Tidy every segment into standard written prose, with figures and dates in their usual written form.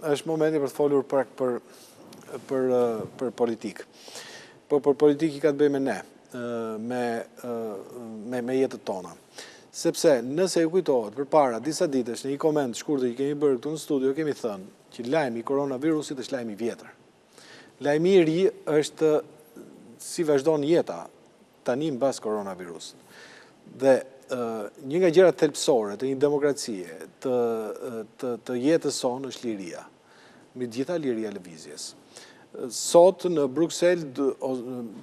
është momenti për të folur për politikë. Por për politikë ka të bëjë me ne, me jetët tona. Sepse nëse ju kujtohet, përpara disa ditësh në një koment shkurtër që kemi bërë këtu në studio, kemi thënë që lajmi i koronavirusit është lajmi i vjetër. Lajmi i ri është si vazhdon jeta tani mbas koronavirusit. Dhe një nga gjërat thelbësore të një demokracie, të jetës sonë është liria. Me gjitha liria lëvizjes. Sot në Bruxelles,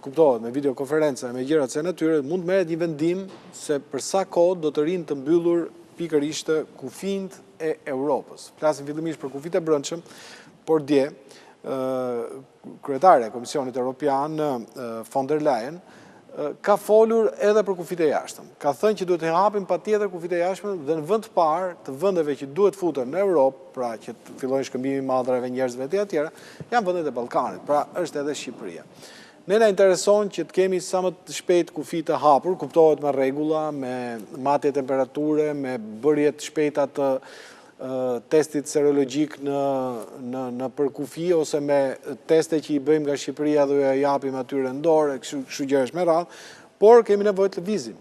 kuptohet me videokonferenca, me gjërat se natyre, mund të merret një vendim se për sa kohë do të rinë të mbyllur pikërisht kufijt e Europës. Flasim fillimisht për kufijt e brendshëm, por dje kryetare e Komisionit Evropian von der Leyen ka folur edhe për kufijt e jashtëm. Ka thënë që duhet të hapim patjetër kufijt e jashtëm dhe në vend të parë të vendeve që duhet futen në Europë, pra që të fillojnë shkëmbimi i madrave njerëzve të tjera, janë vendet e Ballkanit, pra është edhe Shqipëria. Ne na intereson që të kemi sa më të shpejt kufijt të hapur, kuptohet me rregulla, me matje temperature, me bërje të shpejta të testit serologjik në përkufi ose me teste që i bëjmë nga Shqipëria dhe ja japim atyre në dorë, kështu gjërash me radhë, por kemi nevojë të lëvizim.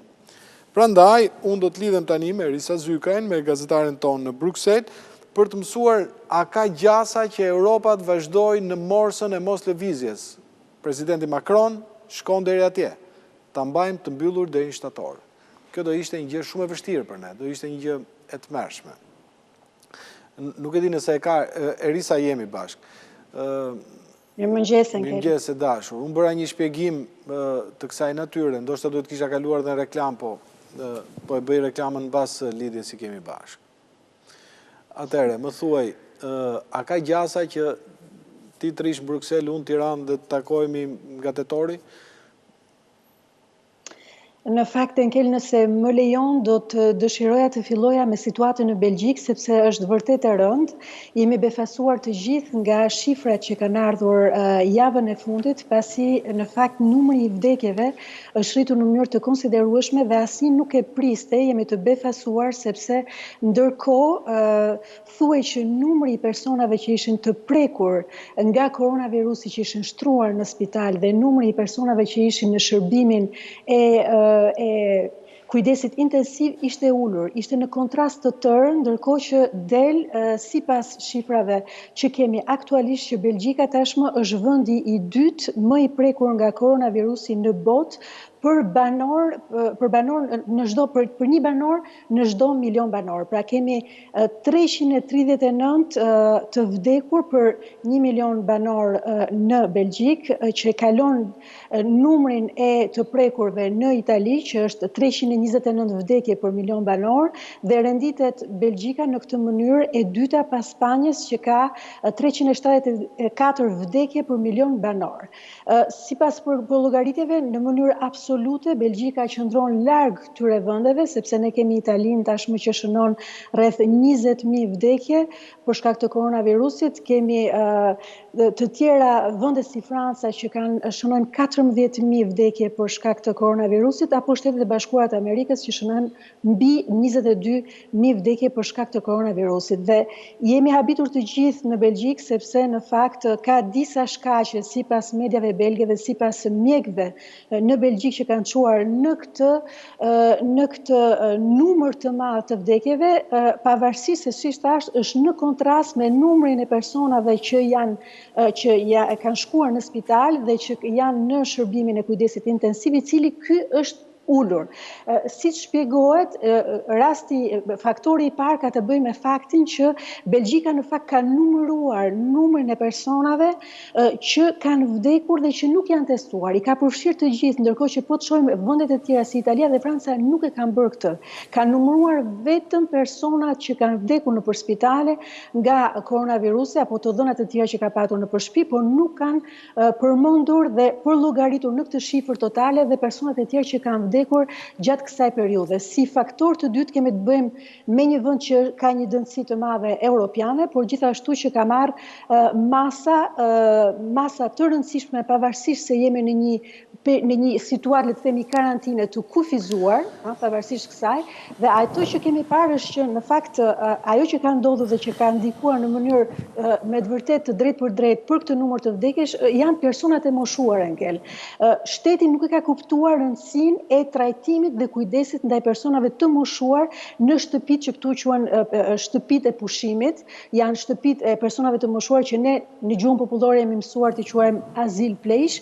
Prandaj, unë do të lidhem tani me Risa Zykrajn, me gazetaren tonë në Bruxelles, për të mësuar a ka gjasa që Europa të vazhdojë në morsën e mos lëvizjes. Presidenti Macron shkon deri atje, ta mbajmë të mbyllur deri në shtator. Kjo do ishte një gjë shumë e vështirë për ne, do ishte një gjë e tmerrshme. Nuk e di nëse e ka, Erisa jemi bashkë. Mirëmëngjes, Mirëmëngjes e dashur. Unë bëra një shpjegim të kësaj natyre, ndoshta duhet kisha kaluar dhe në reklam, po e bëj reklamën mbas lidhjes si kemi bashkë. Atëherë, më thuaj, a ka gjasa që ti të rish në Bruxelles, unë Tiranë dhe të takojmë nga tetori? Në fakt, Enkel, nëse më lejon, do të dëshiroja të filloja me situatën në Belgjik, sepse është vërtet e rëndë. Jemi befasuar të gjithë nga shifrat që kanë ardhur javën e fundit, pasi në fakt numri i vdekjeve është rritur në mënyrë të konsiderueshme dhe asnjë nuk e priste, jemi të befasuar sepse ndërkohë thuaj që numri i personave që ishin të prekur nga koronavirusi që ishin shtruar në spital dhe numri i personave që ishin në shërbimin e kujdesit intensiv ishte ulur, ishte në kontrast të tërë, ndërkohë që del sipas shifrave që kemi aktualisht që Belgjika tashmë është vendi i dytë më i prekur nga koronavirusi në botë, për një banor në çdo milion banor. Pra kemi 339 të vdekur për 1 milion banor në Belgjik, që kalon numrin e të prekurve në Itali, që është 329 vdekje për milion banor, dhe renditet Belgjika në këtë mënyrë e dyta pas Spanjës, që ka 374 vdekje për milion banor. Sipas llogaritjeve, në mënyrë absolute, Belgjika qëndron larg këtyre vendeve, sepse ne kemi Italinë tashmë që shënon rreth 20.000 vdekje për shkak të koronavirusit, kemi të tjera vende si Franca që shënojnë 14.000 vdekje për shkak të koronavirusit, apo Shtetet e Bashkuara të Amerikës që shënojnë mbi 22.000 vdekje për shkak të koronavirusit. Dhe jemi habitur të gjithë në Belgjik, sepse në fakt ka disa shkaqe sipas medjave belge dhe sipas mjekëve në Belgjik që kanë çuar në këtë numër të madh të vdekjeve, pavarësisht se siç thash është në kontrast me numrin e personave që kanë shkuar në spital dhe që janë në shërbimin e kujdesit intensiv, i cili ky është ulur. Siç shpjegohet, faktori i parë ka të bëjë me faktin që Belgjika në fakt ka numëruar numrin e personave që kanë vdekur dhe që nuk janë testuar. I ka përfshirë të gjithë, ndërkohë që po të shohim vendet e tjera si Italia dhe Franca nuk e kanë bërë këtë. Kanë numëruar vetëm personat që kanë vdekur nëpër spitale nga koronavirusi apo të dhënat të tjera që ka patur nëpër shtëpi, por nuk kanë përmendur dhe përllogaritur në këtë shifër totale dhe personat e tjerë që kanë vdekur gjatë kësaj periudhe. Si faktor të dytë kemi të bëjmë me një vend që ka një dëndësi të madhe europiane, por gjithashtu që ka marrë masa të rëndësishme pavarësisht se jemi në një situatë, le të themi, karantine të kufizuar, pavarësisht kësaj, dhe ato që kemi parë është që në fakt ajo që ka ndodhur dhe që ka ndikuar në mënyrë me të vërtet të drejt për drejt për këtë numër të vdekjesh janë personat e moshuar, Enkel. Shteti nuk e ka kuptuar rëndësinë e trajtimit dhe kujdesit ndaj personave të moshuar në shtëpitë që këtu quhen shtëpitë e pushimit, janë shtëpitë e personave të moshuar që ne në gjuhën popullore jemi mësuar të quajmë azil pleq,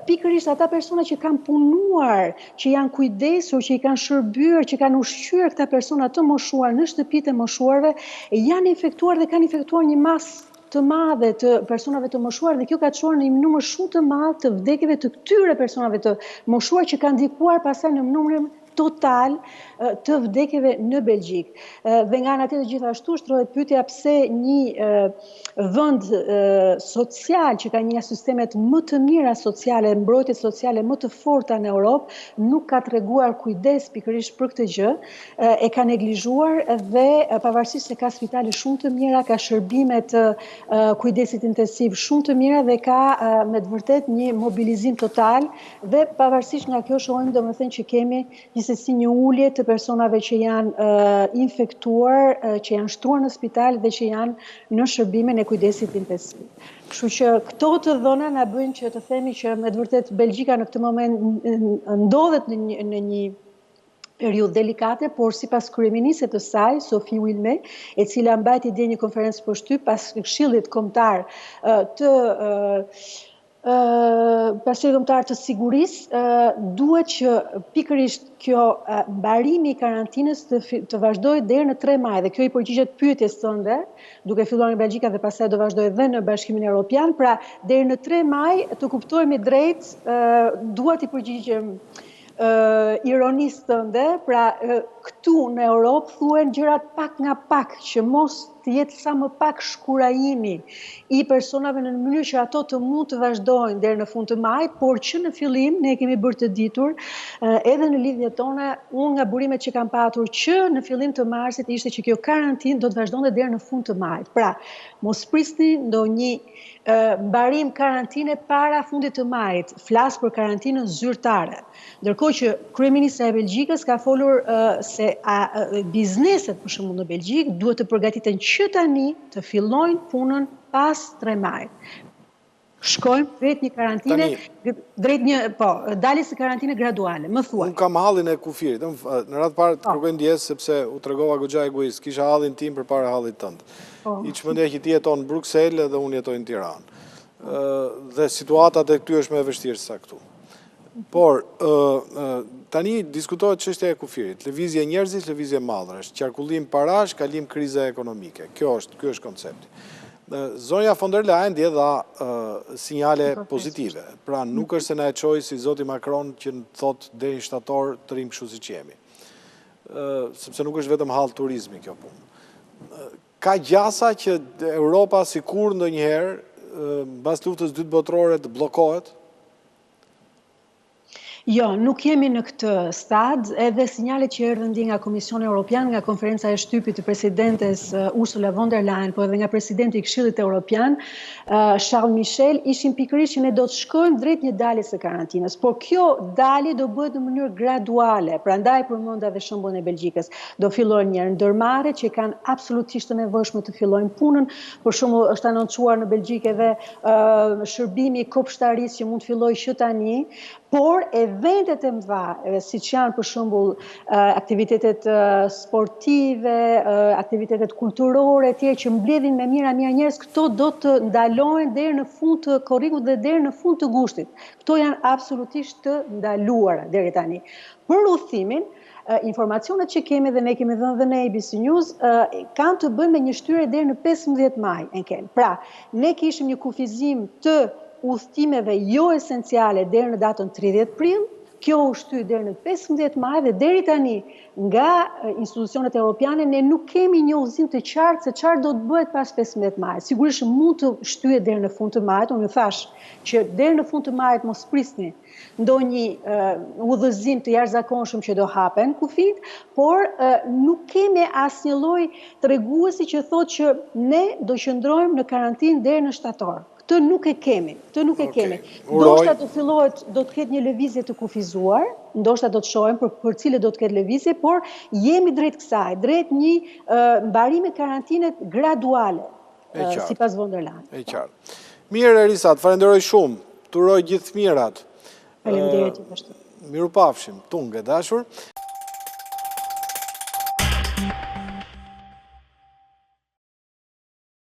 pikërisht ata persona që kanë punuar, që janë kujdesur, që i kanë shërbyer, që kanë ushqyer këta persona të moshuar në shtëpitë e moshuarve, janë infektuar dhe kanë infektuar një masë të madhe të personave të moshuar dhe kjo ka çuar në një numër shumë të madh të vdekjeve të këtyre personave të moshuar që kanë ndikuar pastaj në numrin total të vdekjeve në Belgjik. Dhe nga ana tjetër gjithashtu shtrohet pyetja pse një vend social që ka një sistemet më të mira sociale, mbrojtje sociale më të forta në Europë, nuk ka treguar kujdes pikërisht për këtë gjë, e ka neglizhuar dhe pavarësisht se ka spitale shumë të mira, ka shërbime të kujdesit intensiv shumë të mira dhe ka me të vërtet një mobilizim total dhe pavarësisht nga kjo shohim domethënë që kemi si një ulje të personave që janë infektuar, që janë shtruar në spital dhe që janë në shërbimin e kujdesit intensiv. Kështu që këto të dhëna na bëjnë që të themi që me të vërtet Belgjika në këtë moment ndodhet në një periudhë delikate, por sipas kryeministit të saj, Sophie Wilme, e cila mbajti dje një konferencë poshtyp pas Këshillit Kombëtar të sigurisë, duhet që pikërisht kjo mbarimi i karantinës të vazhdojë deri në 3 maj dhe kjo i përgjigjet pyetjes tënde, duke filluar në Belgjika dhe pastaj do vazhdojë edhe në Bashkimin Evropian, pra deri në 3 maj të kuptohemi drejt, dua t'i përgjigjem ironisë tënde, pra këtu në Europë thuhen gjërat pak nga pak, që mos të jetë sa më pak shkurajimi i personave në mënyrë që ato të mund të vazhdojnë deri në fund të majit, por që në fillim ne kemi bërë të ditur edhe në lidhjet tona, unë nga burimet që kam patur që në fillim të marsit ishte që kjo karantinë do të vazhdonte deri në fund të majit. Pra, mos prisni ndonjë mbarim karantine para fundit të majit, flas për karantinën zyrtare. Ndërkohë që kryeministra e Belgjikës ka folur se bizneset për shembull në Belgjik duhet të përgatiten që tani të fillojnë punën pas 3 majit. Shkojmë drejt një karantine, drejt një, daljes së karantine graduale, më thuaj. Unë kam hallin e kufirit, në radhë parë të kërkoj ndjes sepse u tregova goxha egoist, kisha hallin tim përpara hallit tënd. I çmendja që ti jeton në Bruksel dhe unë jetoj në Tiranë. Dhe situatat e këty është më e vështirë se këtu. Por tani diskutohet çështja e kufirit, lëvizje njerëzish, lëvizje mallrash, qarkullim parash, kalim krize ekonomike. Ky është koncepti. Zonja von der Leyen dje dha sinjale pozitive. Pra nuk është se na e çoi si zoti Macron që thotë deri në shtator të rrim kështu siç jemi. Sepse nuk është vetëm hall turizmi kjo punë. Ka gjasa që Europa sikur ndonjëherë mbas luftës dytë botërore të bllokohet? Jo, nuk jemi në këtë stad, edhe sinjalet që erdhën dje nga Komisioni Evropian, nga konferenca e shtypit të presidentes Ursula von der Leyen, po edhe nga presidenti i Këshillit Evropian, Charles Michel, ishin pikërisht që ne do të shkojmë drejt një daljes së karantinës, por kjo dalje do bëhet në mënyrë graduale, prandaj përmenda edhe shembullin e Belgjikës. Do fillojnë një ndërmarrje që kanë absolutisht të nevojshme të fillojnë punën, për shembull është anoncuar në Belgjik edhe shërbimi i kopshtarisë që mund të fillojë që tani, por eventet e mëdha, siç janë për shembull aktivitetet sportive, aktivitetet kulturore, etj që mbledhin me mira njerëz, këto do të ndalohen deri në fund të korrikut dhe deri në fund të gushtit. Këto janë absolutisht të ndaluara deri tani. Për udhëtimin, informacionet që kemi dhe ne kemi dhënë dhe në ABC News kanë të bëjnë me një shtyre deri në 15 maj, Enkel. Pra, ne kishim një kufizim të udhëtimeve jo esenciale deri në datën 30 prill, Kjo u shty deri në 15 maj dhe deri tani nga institucionet europiane ne nuk kemi një udhëzim të qartë se çfarë do të bëhet pas 15 maj. Sigurisht mund të shtyhet deri në fund të majit, unë thash që deri në fund të majit mos prisni ndonjë udhëzim të jashtëzakonshëm që do hapen kufit, por nuk kemi asnjë lloj treguesi që thotë që ne do qëndrojmë në karantinë deri në shtator. Këtë nuk e kemi. Ndoshta do të ketë një lëvizje të kufizuar, ndoshta do të shohim për cilët do të ketë lëvizje, por jemi drejt kësaj, drejt një mbarimi karantinet graduale, sipas von der Leyen. E qartë. Mirë, Erisat, falenderoj shumë. Turoj gjithë mirat. Faleminderit gjithashtu. Mirupafshim, tunge dashur.